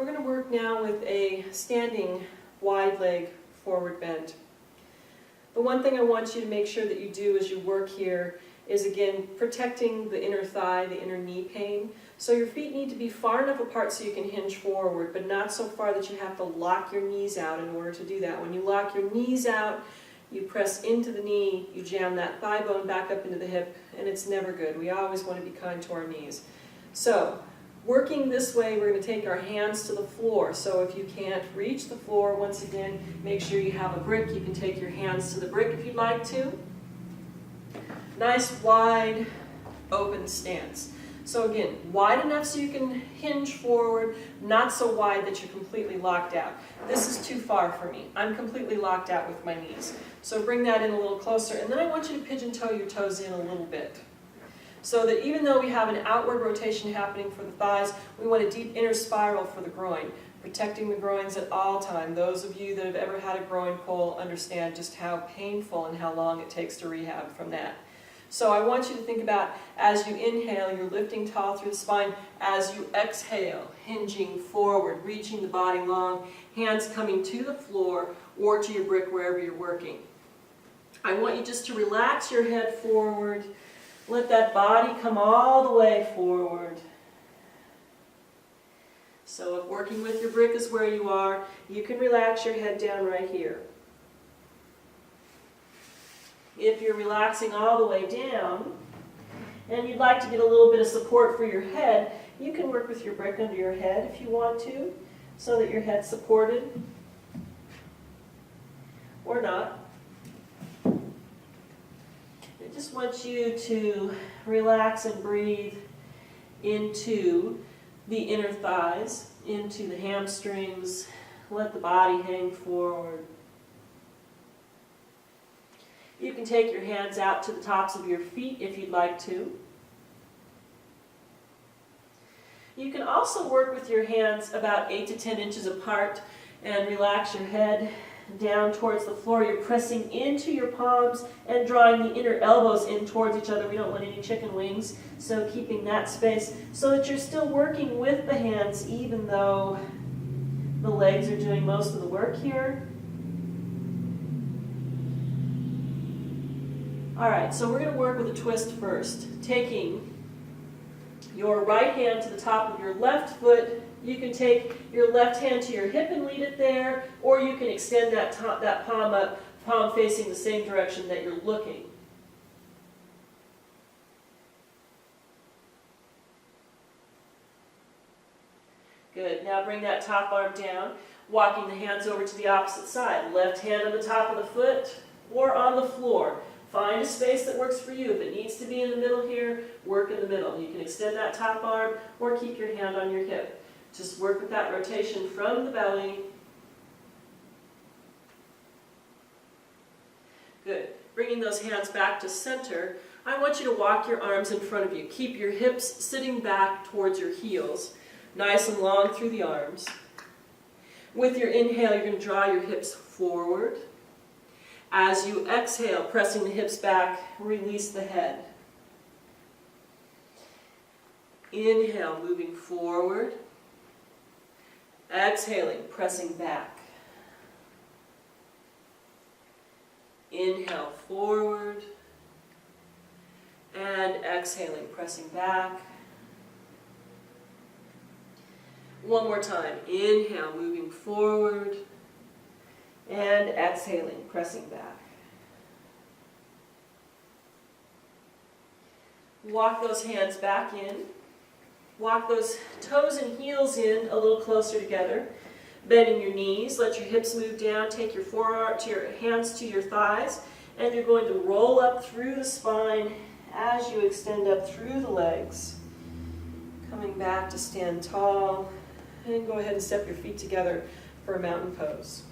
We're going to work now with a standing wide leg forward bend. The one thing I want you to make sure that you do as you work here is, again, protecting the inner thigh, the inner knee pain. So your feet need to be far enough apart so you can hinge forward, but not so far that you have to lock your knees out in order to do that. When you lock your knees out, you press into the knee, you jam that thigh bone back up into the hip, and it's never good. We always want to be kind to our knees. So, working this way, we're going to take our hands to the floor. So if you can't reach the floor, once again, make sure you have a brick. You can take your hands to the brick if you'd like to. Nice, wide, open stance. So again, wide enough so you can hinge forward, not so wide that you're completely locked out. This is too far for me. I'm completely locked out with my knees. So bring that in a little closer, and then I want you to pigeon toe your toes in a little bit. So that even though we have an outward rotation happening for the thighs, we want a deep inner spiral for the groin, protecting the groins at all time. Those of you that have ever had a groin pull understand just how painful and how long it takes to rehab from that. So I want you to think about, as you inhale, you're lifting tall through the spine. As you exhale, hinging forward, reaching the body long, hands coming to the floor or to your brick wherever you're working. I want you just to relax your head forward. Let that body come all the way forward. So if working with your brick is where you are, you can relax your head down right here. If you're relaxing all the way down, and you'd like to get a little bit of support for your head, you can work with your brick under your head if you want to, so that your head's supported, or not. I just want you to relax and breathe into the inner thighs, into the hamstrings. Let the body hang forward. You can take your hands out to the tops of your feet if you'd like to. You can also work with your hands about 8 to 10 inches apart and relax your head down towards the floor. You're pressing into your palms and drawing the inner elbows in towards each other. We don't want any chicken wings, so keeping that space so that you're still working with the hands even though the legs are doing most of the work here. Alright, so we're going to work with a twist first. Taking your right hand to the top of your left foot, you can take your left hand to your hip and lead it there, or you can extend that palm up, palm facing the same direction that you're looking. Good. Now bring that top arm down, walking the hands over to the opposite side. Left hand on the top of the foot or on the floor. Find a space that works for you. If it needs to be in the middle here, work in the middle. You can extend that top arm or keep your hand on your hip. Just work with that rotation from the belly. Good. Bringing those hands back to center, I want you to walk your arms in front of you. Keep your hips sitting back towards your heels, nice and long through the arms. With your inhale, you're going to draw your hips forward. As you exhale, pressing the hips back, release the head. Inhale, moving forward. Exhaling, pressing back. Inhale, forward. And exhaling, pressing back. One more time. Inhale, moving forward. And exhaling, pressing back. Walk those hands back in. Walk those toes and heels in a little closer together. Bending your knees, let your hips move down. Take your forearm to your hands to your thighs, and you're going to roll up through the spine as you extend up through the legs. Coming back to stand tall, and go ahead and step your feet together for a mountain pose.